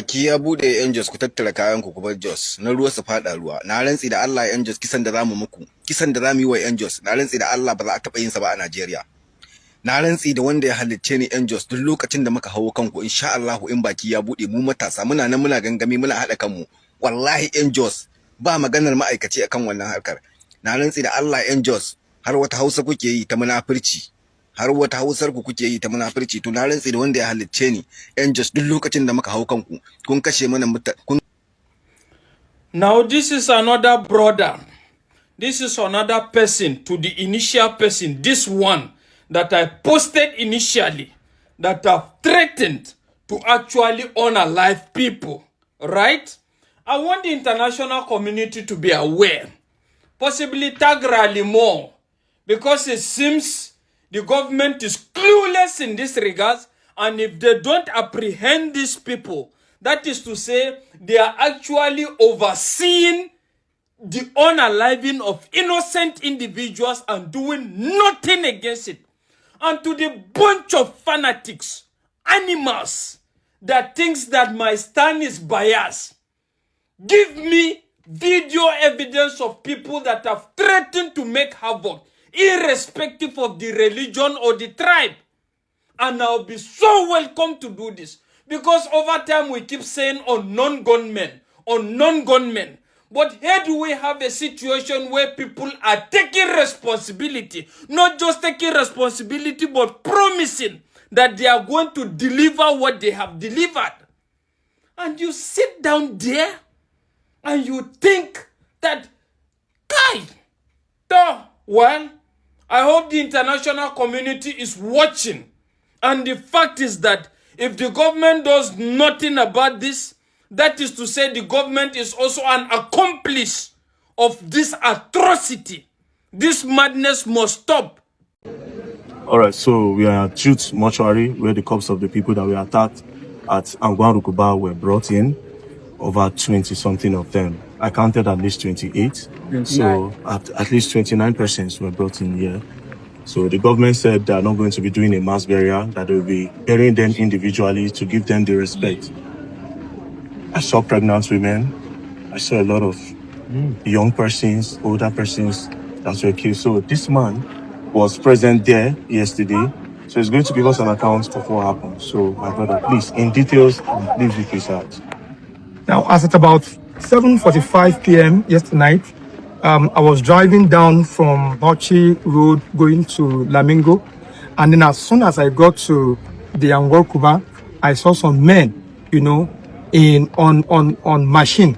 baki ya bude yan Jos ku tattara kayan ku bar Jos na ruwa su fada ruwa na rantsi da Allah yan Jos kisan da zamu muku kisan da zamu yi wa yan Jos na rantsi da Allah ba za a taba yin sa ba a Najeriya na rantsi da wanda ya halicce ni yan Jos duk lokacin da muka hawo kanku insha Allah in baki ya bude mu matasa muna nan muna gangami muna hada kanmu wallahi yan Jos ba maganar ma'aikaci akan wannan harkar na rantsi da Allah yan Jos har wata Hausa kuke yi ta munafurci har wata Hausar ku kuke yi ta munafurci to na rantsi da wanda ya halicce ni yan Jos duk lokacin da muka hawo kanku kun kashe mana kun. Now this is another brother, this is another person to the initial person, this one that I posted initially, that have threatened to actually unalive people, right? I want the international community to be aware, possibly tag rally more, because it seems the government is clueless in this regard, and if they don't apprehend these people, that is to say, they are actually overseeing the unaliving of innocent individuals and doing nothing against it. And to the bunch of fanatics, animals, that thinks that my stand is biased, give me video evidence of people that have threatened to make havoc, irrespective of the religion or the tribe. And I'll be so welcome to do this. Because over time we keep saying unknown gunmen. But here do we have a situation where people are taking responsibility. Not just taking responsibility, but promising that they are going to deliver what they have delivered. And you sit down there and you think that, well, I hope the international community is watching. And the fact is that if the government does nothing about this, that is to say the government is also an accomplice of this atrocity. This madness must stop. All right, so we are at Youth Mortuary, where the corpses of the people that were attacked at Angwan were brought in, over 20-something of them. I counted at least 28. So at least 29 persons were brought in here. So the government said they are not going to be doing a mass burial, that they will be burying them individually to give them the respect. I saw pregnant women. I saw a lot of young persons, older persons that were killed. So this man was present there yesterday. So he's going to give us an account of what happened. So my brother, please, in details, please be precise. Now, as at about 7:45 p.m. yesterday night, I was driving down from Bauchi Road going to Lamingo, and then as soon as I got to the Angwa, I saw some men, on machine,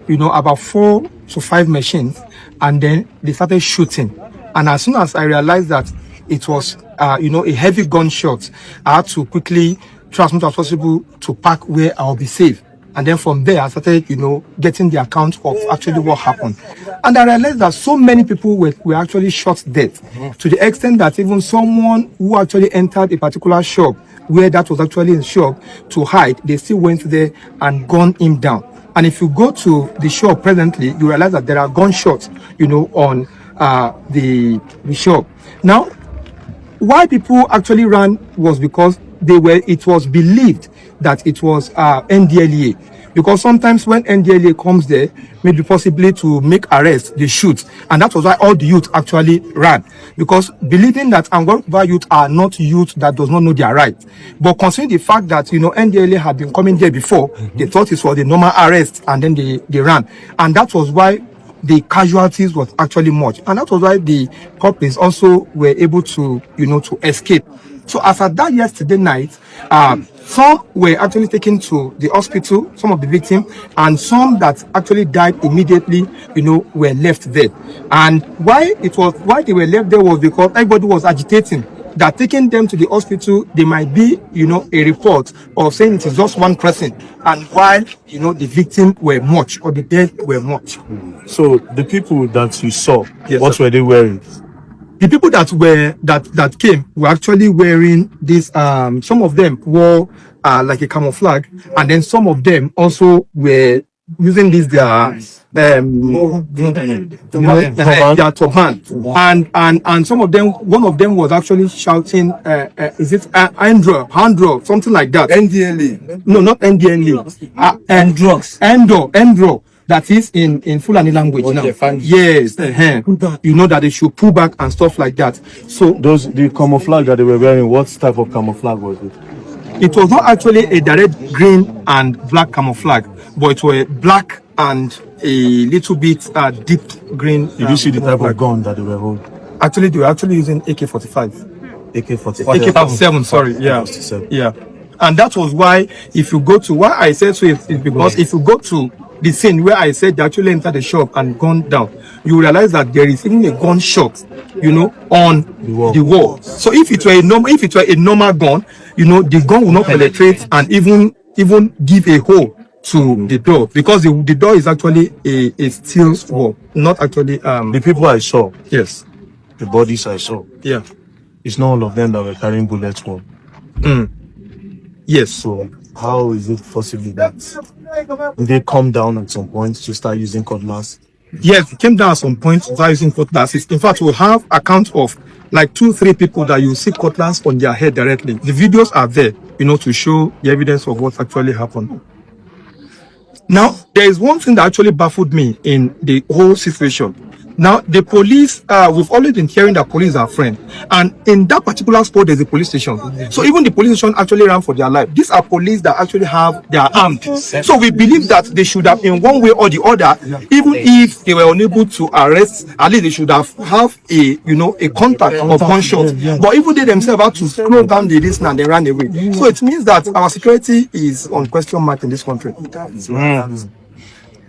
about 4 to 5 machines, and then they started shooting. And as soon as I realized that it was, a heavy gunshot, I had to quickly try as much as possible to park where I'll be safe. And then from there, I started, getting the account of actually what happened. And I realized that so many people were actually shot dead, to the extent that even someone who actually entered a particular shop where that was actually in shop to hide, they still went there and gunned him down. And if you go to the shop presently, you realize that there are gunshots, on the shop. Now, why people actually ran was because it was believed that it was NDLEA, because sometimes when NDLEA comes there, maybe possibly to make arrests, they shoot, and that was why all the youth actually ran, because believing that Angwa youth are not youth that does not know their rights. But considering the fact that NDLEA had been coming there before, they thought it was a normal arrest, and then they ran, and that was why the casualties was actually much, and that was why the culprits also were able to to escape. So as at that yesterday night, some were actually taken to the hospital, some of the victims, and some that actually died immediately, were left there. And why they were left there was because everybody was agitating that taking them to the hospital, there might be, a report of saying it is just one person, and while, the victim were much, or the dead were much. So the people that you saw, yes, what were they wearing? The people that came were actually wearing this. Some of them wore like a camouflage, and then some of them also were using this their turban, and some of them, one of them was actually shouting, is it Andro, something like that. NDLA. No, not NDLA. Endro. That is in Fulani language now. Fine. Yes, you know that they should pull back and stuff like that. So the camouflage that they were wearing, what type of camouflage was it? it was not actually a direct green and black camouflage, but it was black and a little bit deep green. Did you see the type of gun that they were holding? Actually, they were actually using AK-45. AK-47. Sorry, yeah. AK-47. Yeah. And that was why, if you go to, why I said so, is because if you go to the scene where I said they actually entered the shop and gone down, you realize that there is even a gunshot, on the wall. So if it were a normal gun, the gun will not penetrate and even give a hole to the door, because the door is actually a steel wall, not actually The people I saw, yes, the bodies I saw, yeah, it's not all of them that were carrying bullets home. yes. So how is it possible that they come down at some point to start using cutlass? Yes, it came down at some point to start using cutlasses. In fact, we'll have account of like 2-3 people that you see cutlass on their head directly. The videos are there, to show the evidence of what actually happened. Now, there is one thing that actually baffled me in the whole situation. Now, the police, we've always been hearing that police are friends. And in that particular spot, there's a police station. So even the police station actually ran for their life. These are police that actually they are armed. So we believe that they should have, in one way or the other, even if they were unable to arrest, at least they should have a contact of gunshot. But even they themselves had to slow down the distance and they ran away. So it means that our security is on question mark in this country.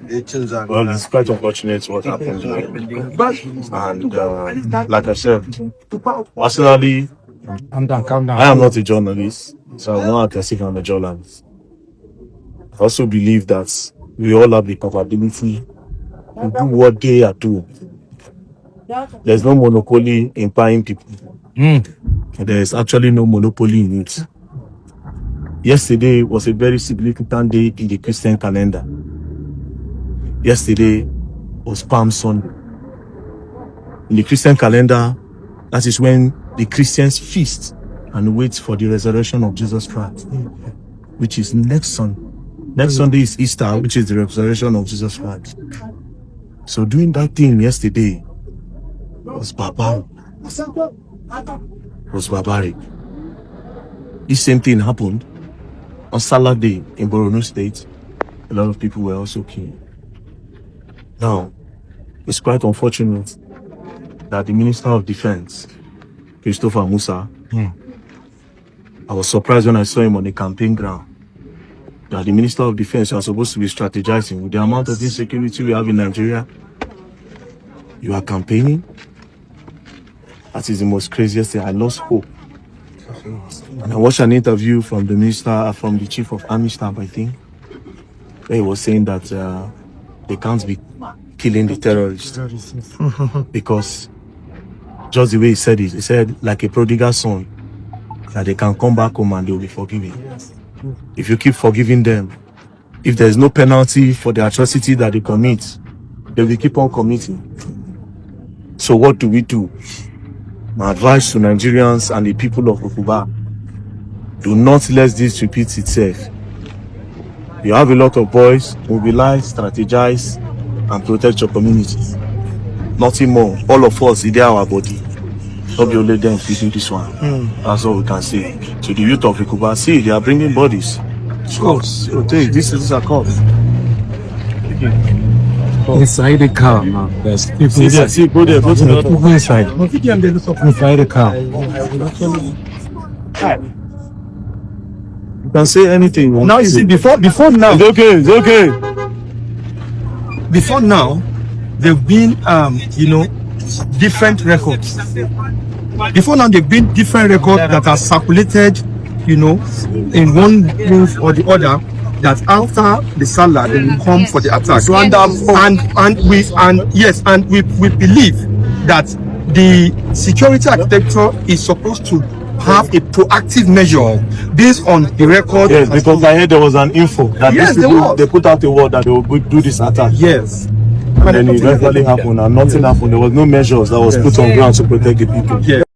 Well, it's quite unfortunate what happened. And like I said, personally, Calm down. I am not a journalist, so I'm not aggressive on a journalist. I also believe that we all have the capability to do what they are doing. There's no monopoly in buying people. There is actually no monopoly in it. Yesterday was a very significant day in the Christian calendar. Yesterday was Palm Sunday. In the Christian calendar, that is when the Christians feast and wait for the resurrection of Jesus Christ, which is next Sunday. Next Sunday is Easter, which is the resurrection of Jesus Christ. So doing that thing yesterday was barbaric. This same thing happened on Saturday in Borno State. A lot of people were also killed. Now, it's quite unfortunate that the Minister of Defense, Christopher Musa, I was surprised when I saw him on the campaign ground, that the Minister of Defense are supposed to be strategizing with the amount of insecurity we have in Nigeria. You are campaigning? That is the most craziest thing. I lost hope. And I watched an interview from the Chief of Army Staff, I think, where he was saying that they can't be killing the terrorists because just the way he said it, he said like a prodigal son, that they can come back home and they will be forgiven. If you keep forgiving them, if there is no penalty for the atrocity that they commit, they will keep on committing. So what do we do? My advice to Nigerians and the people of Okuba: do not let this repeat itself. You have a lot of boys, mobilize, strategize, and protect your community. Nothing more. All of us, they are our body. Not be only them feeding this one. That's all we can say. To the youth of Okuba, see, they are bringing bodies. Course. Okay, this is a call. Inside the car, man. There's people See, see, go there, go to the people inside. Inside the car. You can say anything. Now you see, before now, It's okay, it's okay. before now, there've been different records. Before now, there've been different records that are circulated, in one move or the other, that after the Salah they will come for the attack. And we believe that the security architecture is supposed to have a proactive measure based on the record. Yes, because I heard there was an info that Yes, these there people, was. they put out a word that they will do this attack. Yes. and then it eventually happened, and nothing happened. There was no measures that was put on ground to protect the people.